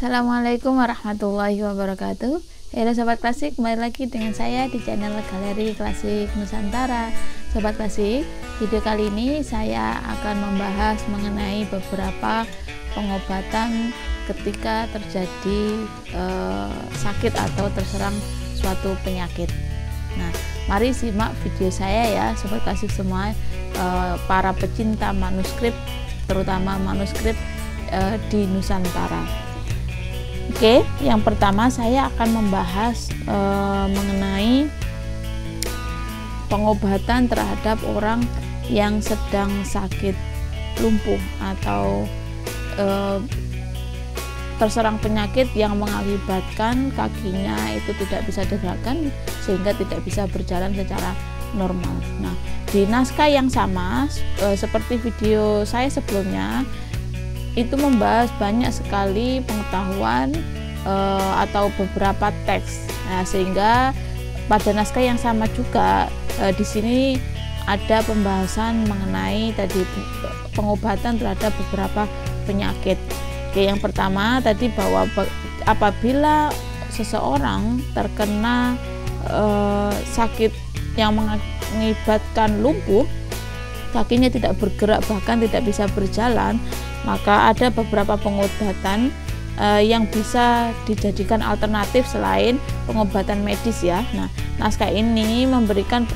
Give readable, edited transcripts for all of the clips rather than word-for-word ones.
Assalamualaikum warahmatullahi wabarakatuh. Halo Sobat Klasik, kembali lagi dengan saya di channel Galeri Klasik Nusantara. Sobat Klasik, video kali ini saya akan membahas mengenai beberapa pengobatan ketika terjadi sakit atau terserang suatu penyakit. Nah, mari simak video saya ya Sobat Klasik semua, para pecinta manuskrip, terutama manuskrip di Nusantara. Oke, yang pertama saya akan membahas mengenai pengobatan terhadap orang yang sedang sakit lumpuh atau terserang penyakit yang mengakibatkan kakinya itu tidak bisa digerakkan sehingga tidak bisa berjalan secara normal. Nah, di naskah yang sama seperti video saya sebelumnya, itu membahas banyak sekali pengetahuan atau beberapa teks. Nah, sehingga pada naskah yang sama juga di sini ada pembahasan mengenai tadi pengobatan terhadap beberapa penyakit. Oke, yang pertama tadi bahwa apabila seseorang terkena sakit yang mengakibatkan lumpuh, kakinya tidak bergerak bahkan tidak bisa berjalan, maka ada beberapa pengobatan yang bisa dijadikan alternatif selain pengobatan medis ya. Nah, naskah ini memberikan,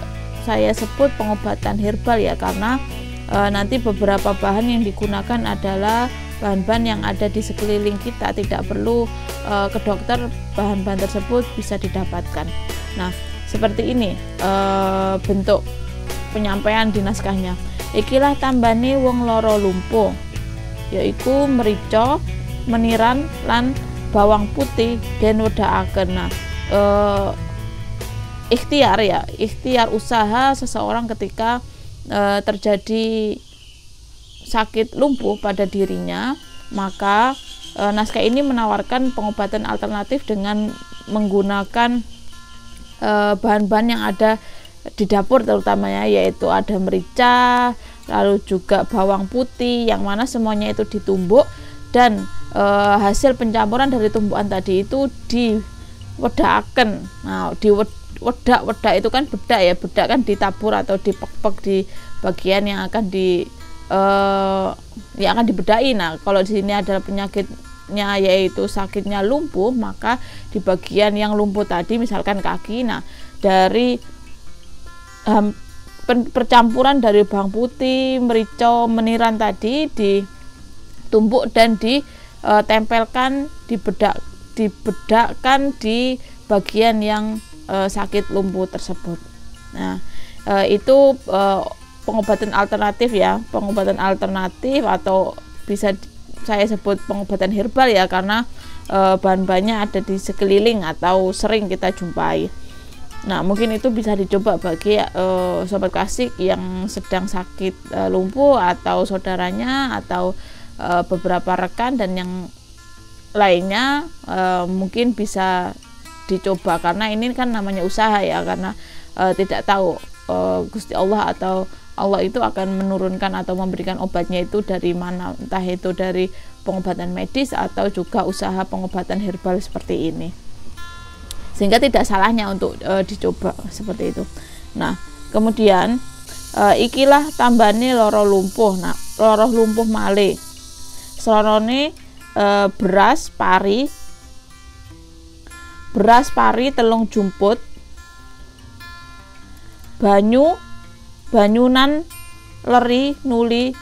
saya sebut pengobatan herbal ya, karena nanti beberapa bahan yang digunakan adalah bahan-bahan yang ada di sekeliling kita, tidak perlu ke dokter, bahan-bahan tersebut bisa didapatkan. Nah, seperti ini bentuk penyampaian di naskahnya. Ikilah tambane wong loro lumpuh, yaiku merica, meniran lan bawang putih den wedakaken. Nah, ikhtiar usaha seseorang ketika terjadi sakit lumpuh pada dirinya, maka naskah ini menawarkan pengobatan alternatif dengan menggunakan bahan-bahan yang ada di dapur, terutamanya yaitu ada merica, lalu juga bawang putih, yang mana semuanya itu ditumbuk dan hasil pencampuran dari tumbukan tadi itu diwedakaken. Nah, wedak itu kan bedak ya, bedak kan ditabur atau dipek-pek di bagian yang akan dibedai. Nah, kalau di sini adalah penyakitnya yaitu sakitnya lumpuh, maka di bagian yang lumpuh tadi misalkan kaki, nah dari percampuran dari bawang putih, merica, meniran tadi ditumbuk dan ditempelkan, dibedakkan di bagian yang sakit lumpuh tersebut. Nah, itu pengobatan alternatif ya, pengobatan alternatif atau bisa saya sebut pengobatan herbal ya, karena bahan-bahannya ada di sekeliling atau sering kita jumpai. Nah, mungkin itu bisa dicoba bagi Sobat Klasik yang sedang sakit lumpuh atau saudaranya atau beberapa rekan dan yang lainnya, mungkin bisa dicoba, karena ini kan namanya usaha ya, karena tidak tahu Gusti Allah atau Allah itu akan menurunkan atau memberikan obatnya itu dari mana, entah itu dari pengobatan medis atau juga usaha pengobatan herbal seperti ini, sehingga tidak salahnya untuk dicoba seperti itu. Nah, kemudian ikilah tambane loro lumpuh. Nah, loro lumpuh malih slorone beras pari telung jumput, banyunan leri nuli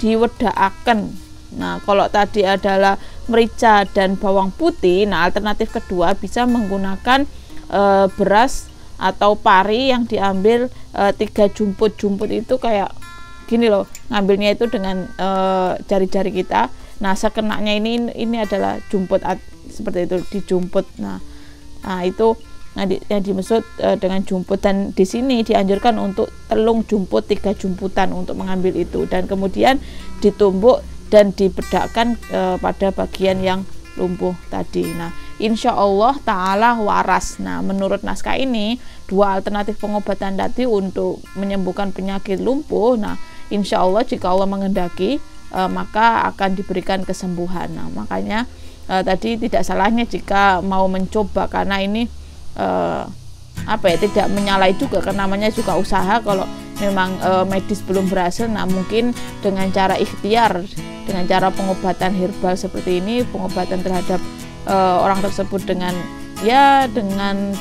diwedakaken. Nah, kalau tadi adalah merica dan bawang putih, nah alternatif kedua bisa menggunakan beras atau pari yang diambil 3 jumput. Jumput itu kayak gini loh, ngambilnya itu dengan jari-jari kita. Nah, sekenanya ini adalah jumput seperti itu, dijumput. Nah itu yang dimaksud dengan jumput, dan di sini dianjurkan untuk telung jumput, 3 jumputan untuk mengambil itu, dan kemudian ditumbuk dan dibedakkan pada bagian yang lumpuh tadi. Nah, insya Allah ta'ala waras. Nah, menurut naskah ini dua alternatif pengobatan tadi untuk menyembuhkan penyakit lumpuh. Nah, insya Allah jika Allah menghendaki maka akan diberikan kesembuhan. Nah, makanya tadi tidak salahnya jika mau mencoba, karena ini tidak menyalahi juga, karena namanya juga usaha. Kalau memang medis belum berhasil, nah mungkin dengan cara ikhtiar, dengan cara pengobatan herbal seperti ini, pengobatan terhadap orang tersebut dengan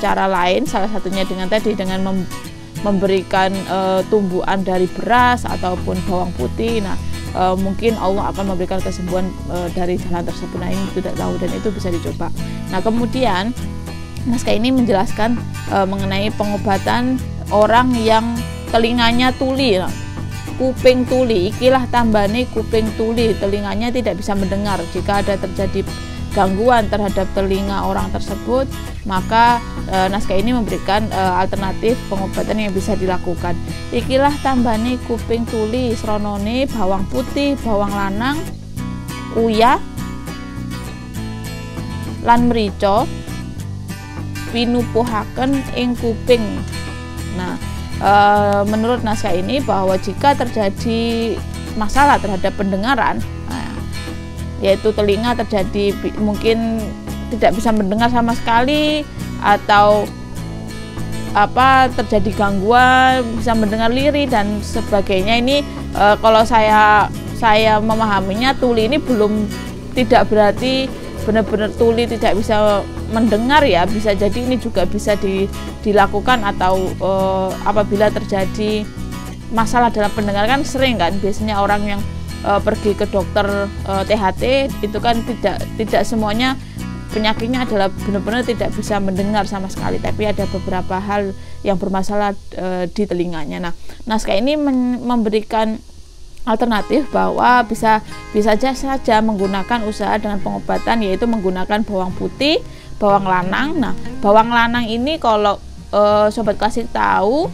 cara lain, salah satunya dengan memberikan tumbuhan dari beras ataupun bawang putih. Nah, mungkin Allah akan memberikan kesembuhan dari jalan tersebut. Nah, ini tidak tahu, dan itu bisa dicoba. Nah, kemudian naskah ini menjelaskan mengenai pengobatan orang yang telinganya tuli. Nah, kuping tuli, ikilah tambane kuping tuli, telinganya tidak bisa mendengar. Jika ada terjadi gangguan terhadap telinga orang tersebut, maka naskah ini memberikan alternatif pengobatan yang bisa dilakukan. Ikilah tambane kuping tuli, sronone bawang putih, bawang lanang, uyah lan mrica pinupuhaken ing kuping. Nah, menurut naskah ini bahwa jika terjadi masalah terhadap pendengaran, yaitu telinga terjadi mungkin tidak bisa mendengar sama sekali, atau terjadi gangguan, bisa mendengar lirih dan sebagainya. Ini kalau saya memahaminya, tuli ini tidak berarti benar-benar tuli tidak bisa mendengar ya, bisa jadi ini juga bisa dilakukan, atau apabila terjadi masalah dalam pendengaran, kan sering kan biasanya orang yang pergi ke dokter THT itu kan tidak semuanya penyakitnya adalah benar-benar tidak bisa mendengar sama sekali, tapi ada beberapa hal yang bermasalah di telinganya. Nah, naskah ini memberikan alternatif bahwa bisa saja menggunakan usaha dengan pengobatan, yaitu menggunakan bawang putih, bawang lanang. Nah, bawang lanang ini kalau sobat klasik tahu,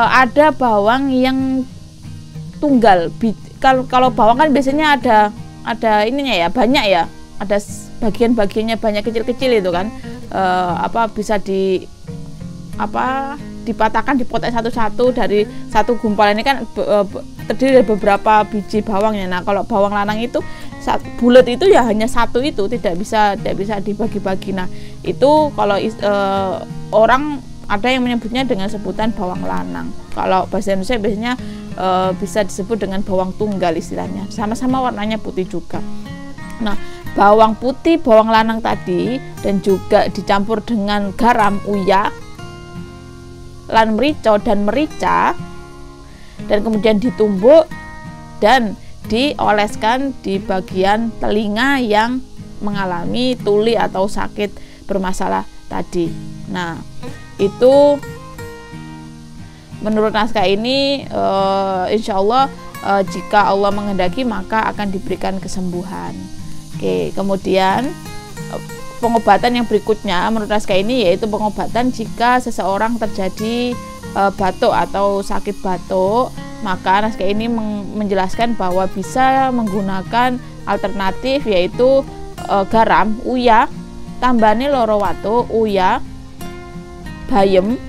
ada bawang yang tunggal. Kalau bawang kan biasanya ada ininya ya, banyak ya, ada bagian-bagiannya banyak, kecil-kecil itu kan, bisa dipatahkan, dipotong satu-satu dari satu gumpalan. Ini kan terdiri dari beberapa biji bawangnya. Nah, kalau bawang lanang itu bulat itu ya hanya satu, itu tidak bisa dibagi-bagi. Nah, itu kalau orang ada yang menyebutnya dengan sebutan bawang lanang. Kalau bahasa Indonesia biasanya bisa disebut dengan bawang tunggal istilahnya, sama-sama warnanya putih juga. Nah, bawang putih, bawang lanang tadi, dan juga dicampur dengan garam, uyah, lan merica dan merica, dan kemudian ditumbuk dan dioleskan di bagian telinga yang mengalami tuli atau sakit bermasalah tadi. Nah, itu menurut naskah ini insya Allah jika Allah menghendaki maka akan diberikan kesembuhan. Oke, kemudian pengobatan yang berikutnya menurut naskah ini yaitu pengobatan jika seseorang terjadi batuk atau sakit batuk, maka naskah ini menjelaskan bahwa bisa menggunakan alternatif, yaitu garam, uyah, tambane loro watu, uyah, bayem.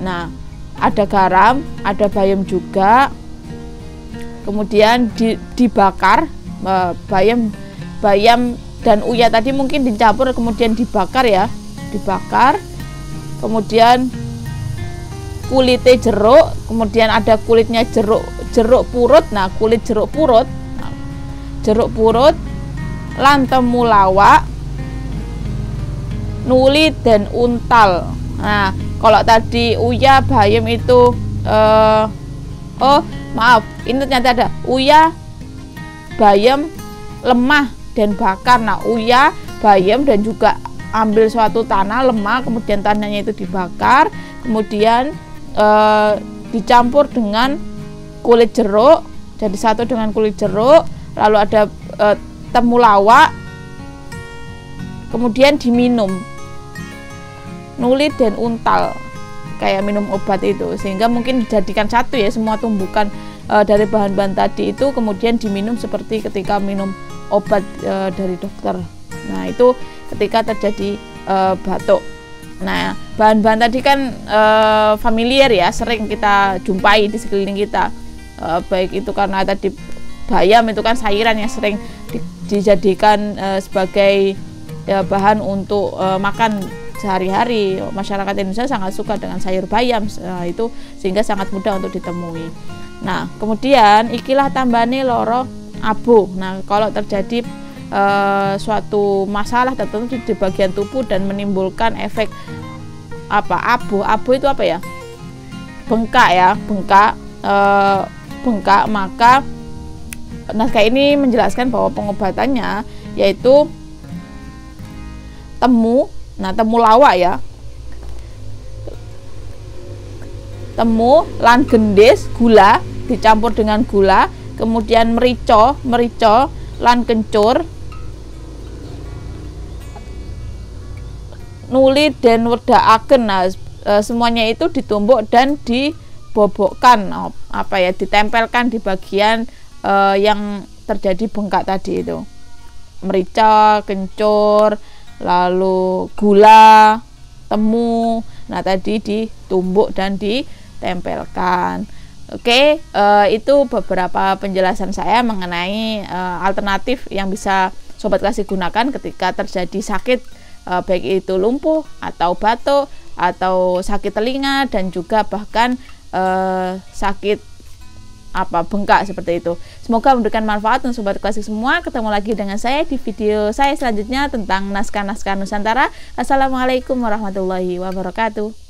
Nah, ada garam, ada bayam juga, kemudian dibakar, bayam dan uyah tadi mungkin dicampur kemudian dibakar ya, kemudian kulitnya jeruk, kemudian ada kulitnya jeruk purut. Nah, kulit jeruk purut, lan temulawak, nuli dan untal. Nah, kalau tadi uyah, bayam itu ini ternyata ada uyah, bayam, lemah dan bakar. Nah, uyah, bayam dan juga ambil suatu tanah lemah, kemudian tanahnya itu dibakar, kemudian dicampur dengan kulit jeruk, jadi satu dengan kulit jeruk, lalu ada temulawak, kemudian diminum, nuli dan untal, kayak minum obat itu, sehingga mungkin dijadikan satu ya, semua tumbukan dari bahan-bahan tadi itu kemudian diminum seperti ketika minum obat dari dokter. Nah, itu ketika terjadi batuk. Nah, bahan-bahan tadi kan familiar ya, sering kita jumpai di sekeliling kita. baik itu karena tadi bayam itu kan sayuran yang sering dijadikan sebagai bahan untuk makan sehari-hari. Masyarakat Indonesia sangat suka dengan sayur bayam itu, sehingga sangat mudah untuk ditemui. Nah, kemudian ikilah tambane loro abuh. Nah, kalau terjadi suatu masalah tertentu di bagian tubuh dan menimbulkan efek abuh itu apa ya, bengkak ya, bengkak, maka naskah ini menjelaskan bahwa pengobatannya yaitu temu. Nah, temu lawak ya, temu lan gendis gula dicampur dengan gula, kemudian merica lan kencur, nuli dan wedakaken. Nah, semuanya itu ditumbuk dan dibobokkan, ditempelkan di bagian yang terjadi bengkak tadi itu. Merica, kencur, lalu gula, temu. Nah, tadi ditumbuk dan ditempelkan. Oke, itu beberapa penjelasan saya mengenai alternatif yang bisa Sobat Klasik gunakan ketika terjadi sakit, baik itu lumpuh atau batuk atau sakit telinga dan juga bahkan sakit bengkak seperti itu. Semoga memberikan manfaat untuk Sobat Klasik semua. Ketemu lagi dengan saya di video saya selanjutnya tentang naskah-naskah Nusantara. Assalamualaikum warahmatullahi wabarakatuh.